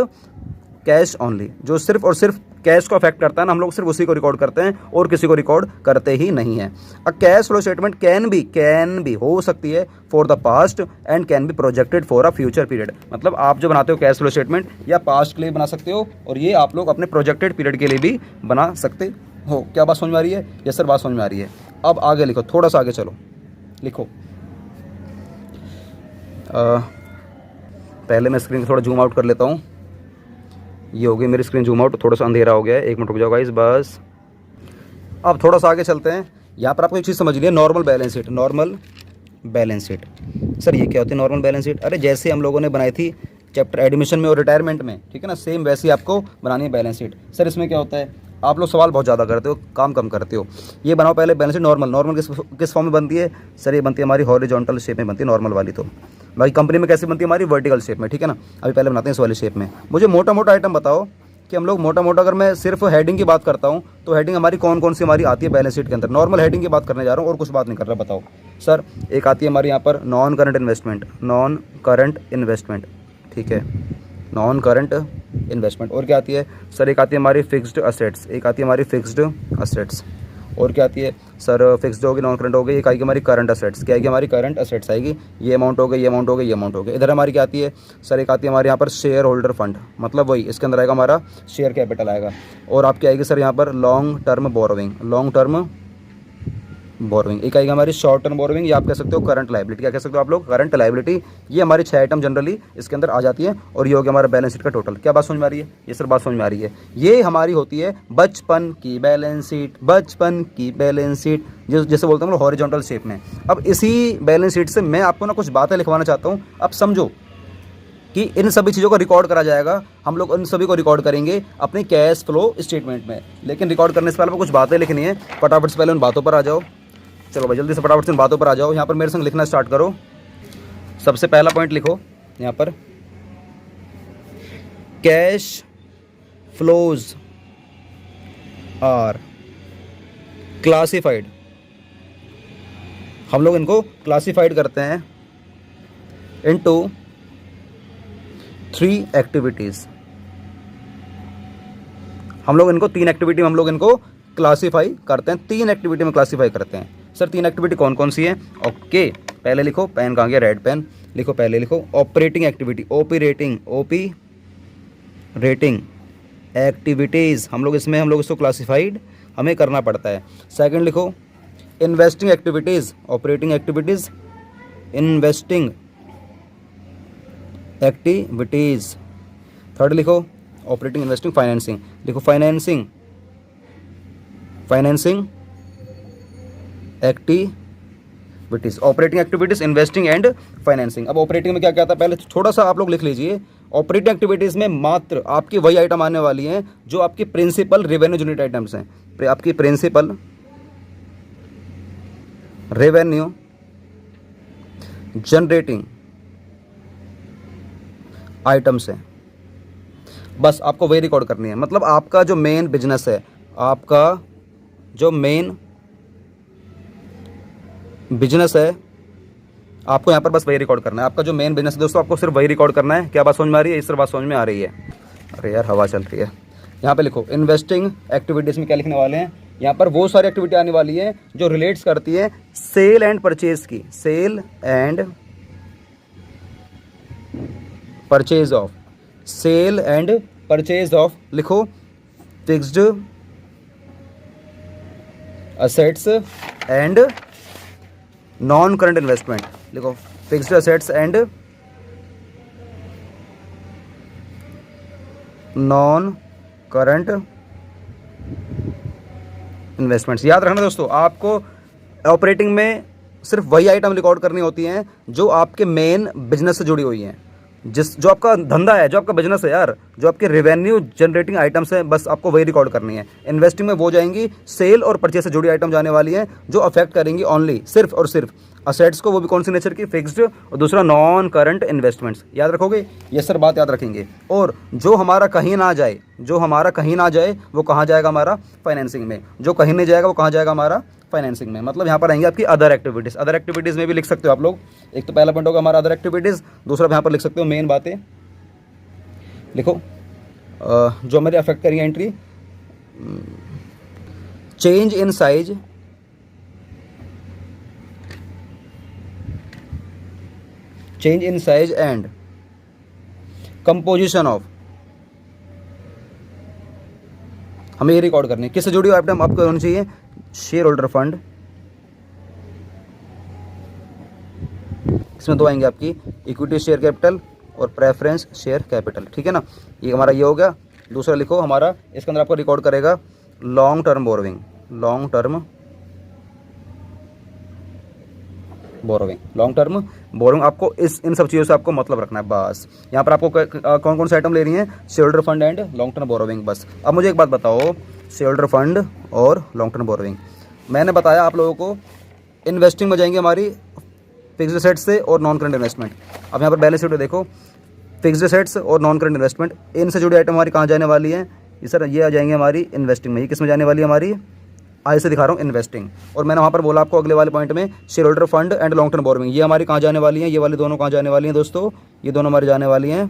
cash only. जो सिर्फ और सिर्फ कैश को अफेक्ट करता है ना, हम लोग सिर्फ उसी को रिकॉर्ड करते हैं और किसी को रिकॉर्ड करते ही नहीं है। अ cash flow statement can be हो सकती है for the past and can be projected for a future period. मतलब आप जो बनाते हो कैश फ्लो स्टेटमेंट या पास्ट के लिए बना सकते हो और ये आप लोग अपने प्रोजेक्टेड पीरियड के लिए भी बना सकते हो। क्या बात समझ में आ रही है? यस सर, बात समझ में आ रही है। अब आगे लिखो, थोड़ा सा आगे चलो, लिखो। पहले मैं स्क्रीन को थोड़ा जूम आउट कर लेता हूँ। ये हो गई मेरी स्क्रीन जूम आउट, थोड़ा सा अंधेरा हो गया है, 1 मिनट रुक जाओ गाइस बस। अब थोड़ा सा आगे चलते हैं। यहाँ पर आपको एक चीज़ समझ ली है, normal balance sheet. Normal balance sheet, sir ये क्या होती है नॉर्मल बैलेंस शीट? अरे जैसे हम लोगों ने बनाई थी चैप्टर एडमिशन में और रिटायरमेंट में, ठीक है ना, सेम वैसे ही आपको बनानी है बैलेंस शीट। सर इसमें क्या होता है, आप लोग सवाल बहुत ज़्यादा करते हो, काम कम करते हो। ये बनाओ पहले बैलेंस शीट नॉर्मल। नॉर्मल किस फॉर्म में बनती है? सर ये बनती है हमारी हॉरिजॉन्टल शेप में बनती है नॉर्मल वाली। तो बाकी कंपनी में कैसे बनती है? हमारी वर्टिकल शेप में, ठीक है ना। अभी पहले बनाते हैं इस वाली शेप में। मुझे मोटा मोटा आइटम बताओ कि हम लोग मोटा मोटा, अगर मैं सिर्फ हेडिंग की बात करता हूँ तो हेडिंग हमारी कौन कौन सी हमारी आती है बैलेंस शीट के अंदर? नॉर्मल हेडिंग की बात करने जा रहा हूँ और कुछ बात नहीं कर रहा। बताओ सर। एक आती है हमारी यहाँ पर non current investment, non current investment, ठीक है, नॉन करंट इन्वेस्टमेंट। और क्या आती है सर? एक आती है हमारी फिक्स्ड असेट्स, एक आती है हमारी फिक्स्ड असेट्स। और क्या आती है सर? फिक्स्ड होगी, नॉन करंट हो गई, एक आएगी हमारी करंट असेट्स। क्या आएगी हमारी? करंट असेट्स आएगी। ये अमाउंट हो गई, ये अमाउंट हो गई, ये अमाउंट हो गई। इधर हमारी क्या आती है सर? एक आती है हमारे यहाँ पर शेयर होल्डर फंड, मतलब वही इसके अंदर आएगा हमारा शेयर कैपिटल आएगा। और आपकी आएगी सर यहाँ पर long term borrowing, long term borrowing. एक आएगी हमारी शॉर्ट टर्म बोरोइंग, या आप कह सकते हो करंट लाइबिलिटी। क्या कह सकते हो आप लोग? Current liability. ये हमारी 6 आइटम जनरली इसके अंदर आ जाती है और ये हो गया हमारा बैलेंस शीट का टोटल। क्या बात समझ में आ रही है? ये सर बात समझ में आ रही है। ये हमारी होती है बचपन की बैलेंस शीट, बचपन की बैलेंस शीट, जैसे बोलते हैं हम लोग हॉरिजॉन्टल शेप में। अब इसी बैलेंस शीट से मैं आपको ना कुछ बातें लिखवाना चाहता हूँ। अब समझो कि इन सभी चीज़ों को रिकॉर्ड करा जाएगा। हम लोग उन सभी को रिकॉर्ड करेंगे अपने कैश फ्लो स्टेटमेंट में। लेकिन रिकॉर्ड करने से पहले कुछ बातें लिखनी है। फटाफट से पहले उन बातों पर आ जाओ। चलो भाई जल्दी से फटाफट से इन बातों पर आ जाओ। यहाँ पर मेरे संग लिखना स्टार्ट करो। सबसे पहला पॉइंट लिखो यहाँ पर, कैश फ्लोज आर क्लासिफाइड। हम लोग इनको क्लासिफाइड करते हैं इनटू 3 एक्टिविटीज़। हम लोग इनको 3 एक्टिविटी में हम लोग इनको क्लासीफाई करते हैं, 3 एक्टिविटी में क्लासीफाई करते हैं। सर 3 एक्टिविटी कौन कौन सी है? ओके, पहले लिखो, पेन कहाँ गया? Red pen. लिखो, पहले लिखो operating activity, operating activities. हम लोग इसको क्लासीफाइड हमें करना पड़ता है। सेकंड लिखो investing activities, operating activities, investing activities. Third लिखो ऑपरेटिंग, इन्वेस्टिंग, फाइनेंसिंग। लिखो financing activities, operating activities, investing and financing. अब ऑपरेटिंग में क्या क्या आता है पहले थोड़ा सा आप लोग लिख लीजिए। ऑपरेटिंग एक्टिविटीज़ में मात्र आपकी वही आइटम आने वाली हैं जो आपकी प्रिंसिपल रेवेन्यू जनरेट आइटम्स हैं। आपकी प्रिंसिपल रेवेन्यू जनरेटिंग आइटम्स हैं, बस आपको वही रिकॉर्ड करनी है। मतलब आपका जो मेन बिजनेस है, आपका जो मेन बिजनेस है, आपको यहाँ पर बस वही रिकॉर्ड करना है। आपका जो मेन बिजनेस है दोस्तों, आपको सिर्फ वही रिकॉर्ड करना है। क्या बात समझ में आ रही है? इस तरह बात समझ में आ रही है? अरे यार हवा चल रही है। यहाँ पे लिखो इन्वेस्टिंग एक्टिविटीज़ में क्या लिखने वाले हैं? यहाँ पर वो सारी एक्टिविटी आने वाली है जो रिलेट्स करती है सेल एंड परचेज की, sale and purchase of, sale and purchase of. लिखो fixed assets and non current investment. लिखो fixed assets and non current investments. याद रखना दोस्तों, आपको ऑपरेटिंग में सिर्फ वही आइटम रिकॉर्ड करनी होती हैं जो आपके मेन बिजनेस से जुड़ी हुई हैं। जो आपका धंधा है, जो आपका बिजनेस है यार, जो आपके रेवेन्यू जनरेटिंग आइटम्स हैं, बस आपको वही रिकॉर्ड करनी है। इन्वेस्टिंग में वो जाएंगी सेल और परचेज से जुड़ी आइटम जाने वाली हैं जो अफेक्ट करेंगी ओनली, सिर्फ और सिर्फ असेट्स को, वो भी कौन सी नेचर की? फिक्स्ड, और दूसरा नॉन करंट इन्वेस्टमेंट्स। याद रखोगे? ये सर बात याद रखेंगे। और जो हमारा कहीं ना जाए, जो हमारा कहीं ना जाए वो कहाँ जाएगा? हमारा फाइनेंसिंग में। जो कहीं नहीं जाएगा वो कहाँ जाएगा? हमारा फाइनेंसिंग में। मतलब यहाँ पर आएंगे आपकी अदर एक्टिविटीज़। अदर एक्टिविटीज़ में भी लिख सकते हो आप लोग। एक तो पहला पॉइंट होगा हमारा अदर एक्टिविटीज़, दूसरा यहाँ पर लिख सकते हो मेन बातें। लिखो जो हमारी अफेक्ट करेंगे entry, change in size, change in size and composition of. हमें ये रिकॉर्ड करनी है। किससे जुड़ी हुई आइटम आपको होनी चाहिए? शेयर होल्डर फंड, इसमें 2 आएंगे आपकी इक्विटी शेयर कैपिटल और प्रेफरेंस शेयर कैपिटल, ठीक है ना। ये हमारा ये हो गया। दूसरा लिखो हमारा, इसके अंदर आपको रिकॉर्ड करेगा long term borrowing, long term borrowing आपको इन सब चीज़ों से आपको मतलब रखना है बस। यहाँ पर आपको कौन कौन से आइटम ले रही हैं, share holder fund and long term borrowing बस। अब मुझे एक बात बताओ, शेयर होल्डर फंड और लॉन्ग टर्म बोरोविंग मैंने बताया आप लोगों को। इन्वेस्टिंग में जाएंगे हमारी फिक्स्ड एसेट्स से और नॉन करंट इन्वेस्टमेंट। अब यहाँ पर बैलेंस शीट में देखो, फिक्स्ड एसेट्स और नॉन करंट इन्वेस्टमेंट, इनसे जुड़ी आइटम हमारी कहाँ जाने वाली है, ये सर ये आ जाएंगे हमारी इन्वेस्टिंग में। ये किस में जाने वाली है हमारी, आज से दिखा रहा हूँ इन्वेस्टिंग। और मैंने वहाँ पर बोला आपको अगले वाले पॉइंट में share holder fund and long term borrowing, ये हमारी कहाँ जाने वाली हैं, ये वाली दोनों कहाँ जाने वाली हैं दोस्तों, ये दोनों हमारी जाने वाली हैं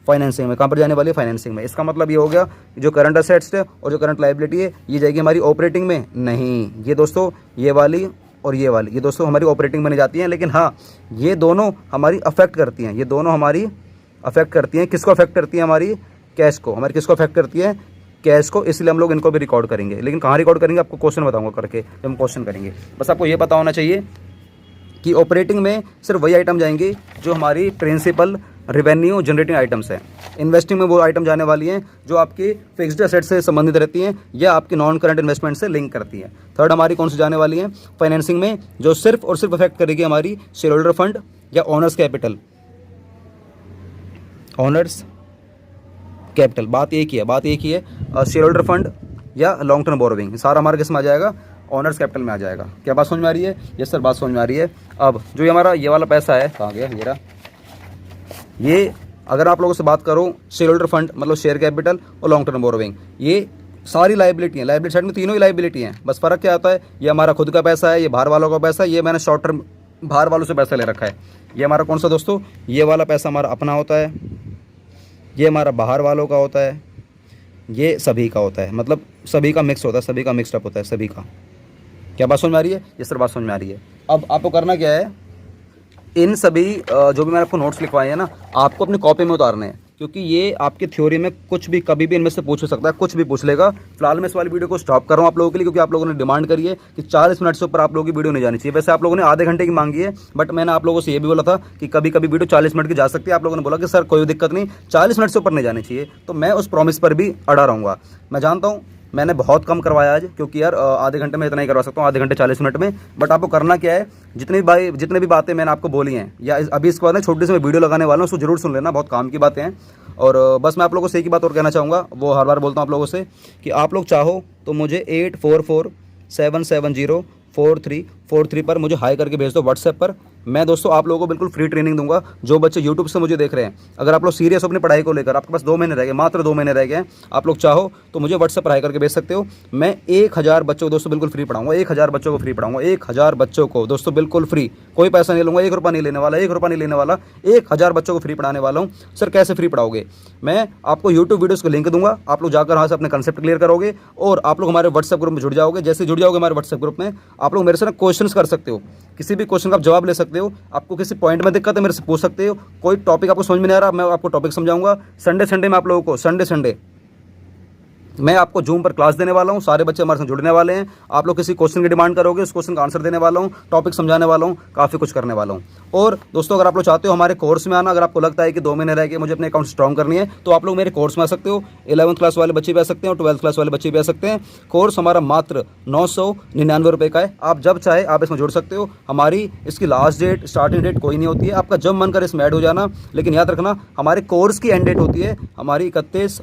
फाइनेंसिंग में। कहाँ पर जाने वाली है, फाइनेंसिंग में। इसका मतलब ये हो गया जो करंट असेट्स है और जो करंट लाइबिलिटी है ये जाएगी हमारी ऑपरेटिंग में, नहीं ये दोस्तों ये वाली और ये वाली, ये दोस्तों हमारी ऑपरेटिंग में नहीं जाती हैं। लेकिन हाँ ये दोनों हमारी अफेक्ट करती हैं, ये दोनों हमारी अफेक्ट करती हैं। किसको अफेक्ट करती है, हमारी कैश को, हमारी किसको अफेक्ट करती है, कैश को। इसलिए हम लोग इनको भी रिकॉर्ड करेंगे। लेकिन कहाँ रिकॉर्ड करेंगे आपको क्वेश्चन बताऊंगा करके, जब हम क्वेश्चन करेंगे। बस आपको ये पता होना चाहिए कि ऑपरेटिंग में सिर्फ वही आइटम जाएंगे जो हमारी प्रिंसिपल रेवेन्यू जनरेटिंग आइटम्स हैं। इन्वेस्टिंग में वो आइटम जाने वाली हैं जो आपकी फिक्स्ड एसेट से संबंधित रहती हैं या आपकी नॉन करंट इन्वेस्टमेंट से लिंक करती हैं। थर्ड हमारी कौन सी जाने वाली है, फाइनेंसिंग में, जो सिर्फ और सिर्फ अफेक्ट करेगी हमारी शेयर होल्डर फंड या ओनर्स कैपिटल, ओनर्स कैपिटल। बात एक ही है, शेयर होल्डर फंड या लॉन्ग टर्म बोरोविंग, सारा हमारा किस में आ जाएगा, ऑनर्स कैपिटल में आ जाएगा। क्या बात समझ में आ रही है, यस सर बात समझ में आ रही है। अब जो ये हमारा ये वाला पैसा है, कहाँ गया ये रहा, ये अगर आप लोगों से बात करूँ, शेयर होल्डर फंड मतलब शेयर कैपिटल और लॉन्ग टर्म बोरोविंग, ये सारी लाइबिलिटी है। लाइबिलिटी साइड में तीनों ही लाइबिलिटी हैं, बस फर्क क्या आता है, ये हमारा खुद का पैसा है, ये बाहर वालों का पैसा है, ये मैंने शॉर्ट टर्म बाहर वालों से पैसा ले रखा है। ये हमारा कौन सा दोस्तों, ये वाला पैसा हमारा अपना होता है, ये हमारा बाहर वालों का होता है, ये सभी का होता है, मतलब सभी का मिक्स होता है, सभी का मिक्सअप होता है, सभी का। क्या बात समझ में आ रही है, ये सर बात समझ में आ रही है। अब आपको करना क्या है, इन सभी जो भी मैंने आपको नोट्स लिखवाए हैं ना, आपको अपनी कॉपी में उतारने हैं, क्योंकि ये आपकी थ्योरी में कुछ भी कभी भी इनमें से पूछ सकता है, कुछ भी पूछ लेगा। फिलहाल मैं इस वाली वीडियो को स्टॉप कर रहा हूँ आप लोगों के लिए, क्योंकि आप लोगों ने डिमांड करी है कि 40 मिनट से ऊपर आप लोगों की वीडियो नहीं जानी चाहिए। वैसे आप लोगों ने आधे घंटे की मांगी है, बट मैंने आप लोगों से ये भी बोला था कि कभी कभी वीडियो 40 मिनट की जा सकती है। आप लोगों ने बोला कि सर कोई दिक्कत नहीं, 40 मिनट से ऊपर नहीं जानी चाहिए। तो मैं उस प्रॉमिस पर भी अड़ा रहूँगा। मैं जानता हूँ मैंने बहुत कम करवाया आज, क्योंकि यार आधे घंटे में इतना ही करवा सकता हूँ, आधे घंटे 40 मिनट में। बट आपको करना क्या है, जितने भी बातें मैंने आपको बोली हैं, या अभी इसके बाद ना छोटी सी मैं वीडियो लगाने वाला हूँ, उसको जरूर सुन लेना, बहुत काम की बातें हैं। और बस मैं आप लोगों से एक ही बात और कहना चाहूँगा, वो हर बार बोलता हूँ आप लोगों से, कि आप लोग चाहो तो मुझे 8447704343 पर मुझे हाई करके भेज दो व्हाट्सएप पर। मैं दोस्तों आप लोगों को बिल्कुल फ्री ट्रेनिंग दूंगा। जो बच्चे यूट्यूब से मुझे देख रहे हैं, अगर आप लोग सीरियस हो अपनी पढ़ाई को लेकर, आपके पास 2 महीने रह गए, मात्र 2 महीने रह गए हैं, आप लोग चाहो तो मुझे व्हाट्सएप पर हाई करके भेज सकते हो। मैं 1000 बच्चों को दोस्तों बिल्कुल फ्री पढ़ाऊंगा, 1000 बच्चों को फ्री पढ़ाऊंगा, 1000 बच्चों को दोस्तों बिल्कुल फ्री, कोई पैसा नहीं लूँगा, 1 रुपया नहीं लेने वाला, 1 रुपया नहीं लेने वाला, 1000 बच्चों को फ्री पढ़ाने वाला हूँ। सर कैसे फ्री पढ़ाओगे, मैं आपको यूट्यूब वीडियोज़ को लिंक दूंगा, आप लोग जाकर वहाँ से अपने कंसेप्ट क्लियर करोगे और आप लोग हमारे व्हाट्सएप ग्रुप में जुड़ जाओगे। जैसे जुड़ जाओगे हमारे व्हाट्सएप ग्रुप में, आप लोग मेरे से ना क्वेश्चन कर सकते हो, किसी भी क्वेश्चन का आप जवाब ले सकते हो। आपको किसी पॉइंट में दिक्कत है मेरे से पूछ सकते हो, कोई टॉपिक आपको समझ में नहीं आ रहा, मैं आपको टॉपिक समझाऊंगा। संडे में आप लोगों को संडे मैं आपको जूम पर क्लास देने वाला हूं, सारे बच्चे हमारे साथ जुड़ने वाले हैं। आप लोग किसी क्वेश्चन की डिमांड करोगे, उस क्वेश्चन का आंसर देने वाला हूं, टॉपिक समझाने वाला हूं, काफ़ी कुछ करने वाला हूं। और दोस्तों अगर आप लोग चाहते हो हमारे कोर्स में आना, अगर आपको लगता है कि 2 महीने रह गए मुझे अपने अकाउंट स्ट्रॉन्ग करनी है, तो आप लोग मेरे कोर्स में आ सकते हो। 11th क्लास वाले बच्चे भी आ सकते हैं और 12th क्लास वाले बच्चे भी आ सकते हैं। कोर्स हमारा मात्र 999 रुपये का है। आप जब चाहे आप इसमें जुड़ सकते हो। हमारी इसकी लास्ट डेट स्टार्टिंग डेट कोई नहीं होती है, आपका जब मन करे इसमें ऐड हो जाना। लेकिन याद रखना हमारे कोर्स की एंड डेट होती है हमारी 31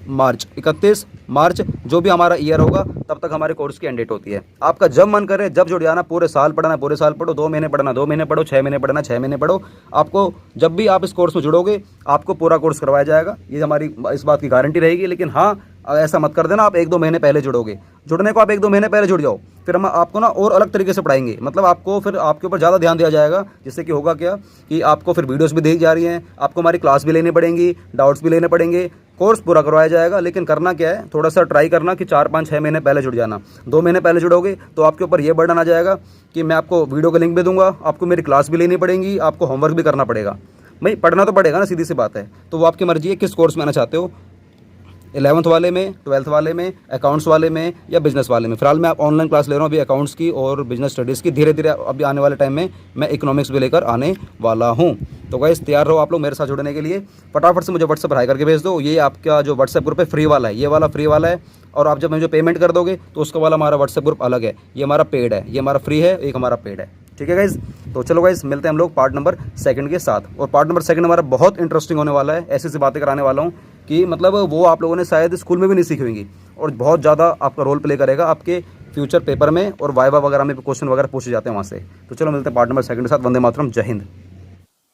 मार्च, जो भी हमारा ईयर होगा तब तक हमारे कोर्स की एंड डेट होती है। आपका जब मन करे जब जुड़ जाना, पूरे साल पढ़ना पूरे साल पढ़ो, 2 महीने पढ़ना 2 महीने पढ़ो, 6 महीने पढ़ना 6 महीने पढ़ो। आपको जब भी आप इस कोर्स में जुड़ोगे आपको पूरा कोर्स करवाया जाएगा, ये हमारी इस बात की गारंटी रहेगी। लेकिन हाँ ऐसा मत कर देना आप 1-2 महीने पहले जुड़ोगे। जुड़ने को आप 1-2 महीने पहले जुड़ जाओ, फिर हम आपको ना और अलग तरीके से पढ़ाएंगे। मतलब आपको फिर आपके ऊपर ज़्यादा ध्यान दिया जाएगा, जिससे कि होगा क्या कि आपको फिर वीडियोस भी दी जा रही हैं, आपको हमारी क्लास भी लेनी पड़ेंगी, डाउट्स भी लेने पड़ेंगे, कोर्स पूरा करवाया जाएगा। लेकिन करना क्या है, थोड़ा सा ट्राई करना कि 4-5-6 महीने पहले जुड़ जाना। 2 महीने पहले जुड़ोगे तो आपके ऊपर ये बर्डन आ जाएगा कि मैं आपको वीडियो का लिंक भी दूंगा, आपको मेरी क्लास भी लेनी पड़ेगी, आपको होमवर्क भी करना पड़ेगा। भाई पढ़ना तो पड़ेगा ना, सीधी सी बात है। तो वो आपकी मर्जी है किस कोर्स में आना चाहते हो। 11th वाले में, 12th वाले में, अकाउंट्स वाले में या बिजनेस वाले में। फिलहाल मैं आप ऑनलाइन क्लास ले रहा हूँ अभी अकाउंट्स की और बिजनेस स्टडीज़ की। धीरे धीरे अभी आने वाले टाइम में मैं इकोनॉमिक्स भी लेकर आने वाला हूँ। तो गाइस तैयार रहो आप लोग मेरे साथ जुड़ने के लिए। फटाफट से मुझे व्हाट्सएप पर हाई करके भेज दो। ये आपका जो व्हाट्सएप ग्रुप है फ्री वाला है, ये वाला फ्री वाला है। और आप जब मुझे पेमेंट कर दोगे तो उसका वाला हमारा व्हाट्सएप ग्रुप अलग है। ये हमारा पेड है, ये हमारा फ्री है, एक हमारा पेड है। ठीक है गाइज, तो चलो गाइज मिलते हैं हम लोग पार्ट नंबर 2 के साथ। और पार्ट नंबर 2 हमारा बहुत इंटरेस्टिंग होने वाला है। ऐसी सी बातें कराने वाला हूँ कि मतलब वो आप लोगों ने शायद स्कूल में भी नहीं सीखी होंगी और बहुत ज़्यादा आपका रोल प्ले करेगा आपके फ्यूचर पेपर में और वाइवा वगैरह में भी क्वेश्चन वगैरह पूछे जाते हैं वहाँ से। तो चलो मिलते हैं पार्ट नंबर 2 के साथ। वंदे मातरम, जय हिंद।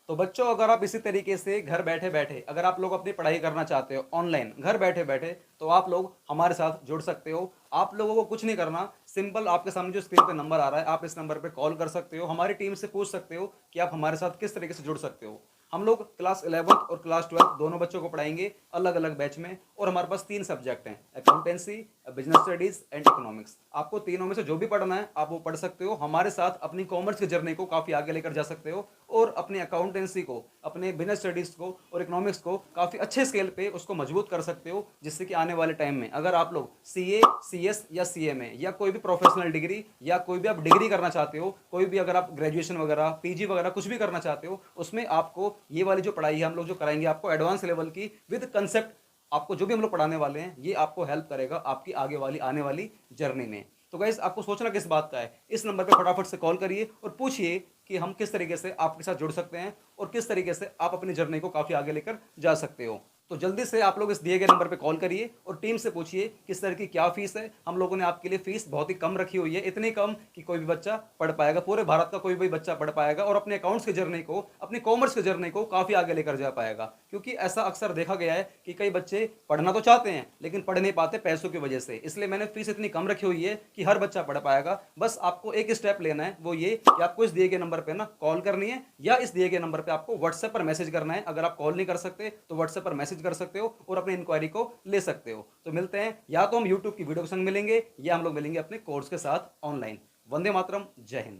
तो बच्चों, अगर आप इसी तरीके से घर बैठे बैठे अगर आप लोग अपनी पढ़ाई करना चाहते हो ऑनलाइन घर बैठे बैठे, तो आप लोग हमारे साथ जुड़ सकते हो। आप लोगों को कुछ नहीं करना, सिंपल आपके सामने जो स्क्रीन पे नंबर आ रहा है आप इस नंबर पे कॉल कर सकते हो। हमारी टीम से पूछ सकते हो कि आप हमारे साथ किस तरीके से जुड़ सकते हो। हम लोग क्लास 11th और क्लास 12th दोनों बच्चों को पढ़ाएंगे अलग अलग बैच में। और हमारे पास 3 सब्जेक्ट हैं, accountancy, business studies and economics. आपको तीनों में से जो भी पढ़ना है आप वो पढ़ सकते हो। हमारे साथ अपनी कॉमर्स की जर्नी को काफ़ी आगे लेकर जा सकते हो और अपनी अकाउंटेंसी को, अपने बिजनेस स्टडीज को और इकोनॉमिक्स को काफ़ी अच्छे स्केल पे उसको मजबूत कर सकते हो, जिससे कि आने वाले टाइम में अगर आप लोग सीए, सीएस या सीएमए या कोई भी प्रोफेशनल डिग्री या कोई भी आप डिग्री करना चाहते हो, कोई भी अगर आप ग्रेजुएशन वगैरह, पीजी वगैरह कुछ भी करना चाहते हो, उसमें आपको ये वाली जो पढ़ाई है हम लोग जो कराएंगे आपको एडवांस लेवल की विद कंसेप्ट, आपको जो भी हम लोग पढ़ाने वाले हैं ये आपको हेल्प करेगा आपकी आगे वाली आने वाली जर्नी में। तो गाइस, आपको सोचना किस बात का है, इस नंबर पे फटाफट से कॉल करिए और पूछिए कि हम किस तरीके से आपके साथ जुड़ सकते हैं और किस तरीके से आप अपनी जर्नी को काफ़ी आगे लेकर जा सकते हो। तो जल्दी से आप लोग इस दिए गए नंबर पे कॉल करिए और टीम से पूछिए किस तरह की क्या फीस है। हम लोगों ने आपके लिए फीस बहुत ही कम रखी हुई है, इतनी कम कि कोई भी बच्चा पढ़ पाएगा, पूरे भारत का कोई भी बच्चा पढ़ पाएगा और अपने अकाउंट्स की जर्नी को, अपनी कॉमर्स की जर्नी को काफ़ी आगे लेकर जा पाएगा। क्योंकि ऐसा अक्सर देखा गया है कि कई बच्चे पढ़ना तो चाहते हैं लेकिन पढ़ नहीं पाते पैसों की वजह से। इसलिए मैंने फीस इतनी कम रखी हुई है कि हर बच्चा पढ़ पाएगा। बस आपको एक स्टेप लेना है, वो ये कि आपको इस दिए गए नंबर पर ना कॉल करनी है या इस दिए गए नंबर पर आपको व्हाट्सएप पर मैसेज करना है। अगर आप कॉल नहीं कर सकते तो व्हाट्सएप पर मैसेज कर सकते हो और अपनी इंक्वायरी को ले सकते हो। तो मिलते हैं, या तो हम यूट्यूब की वीडियो के संग मिलेंगे या हम लोग मिलेंगे अपने कोर्स के साथ ऑनलाइन। वंदे मातरम, जय हिंद।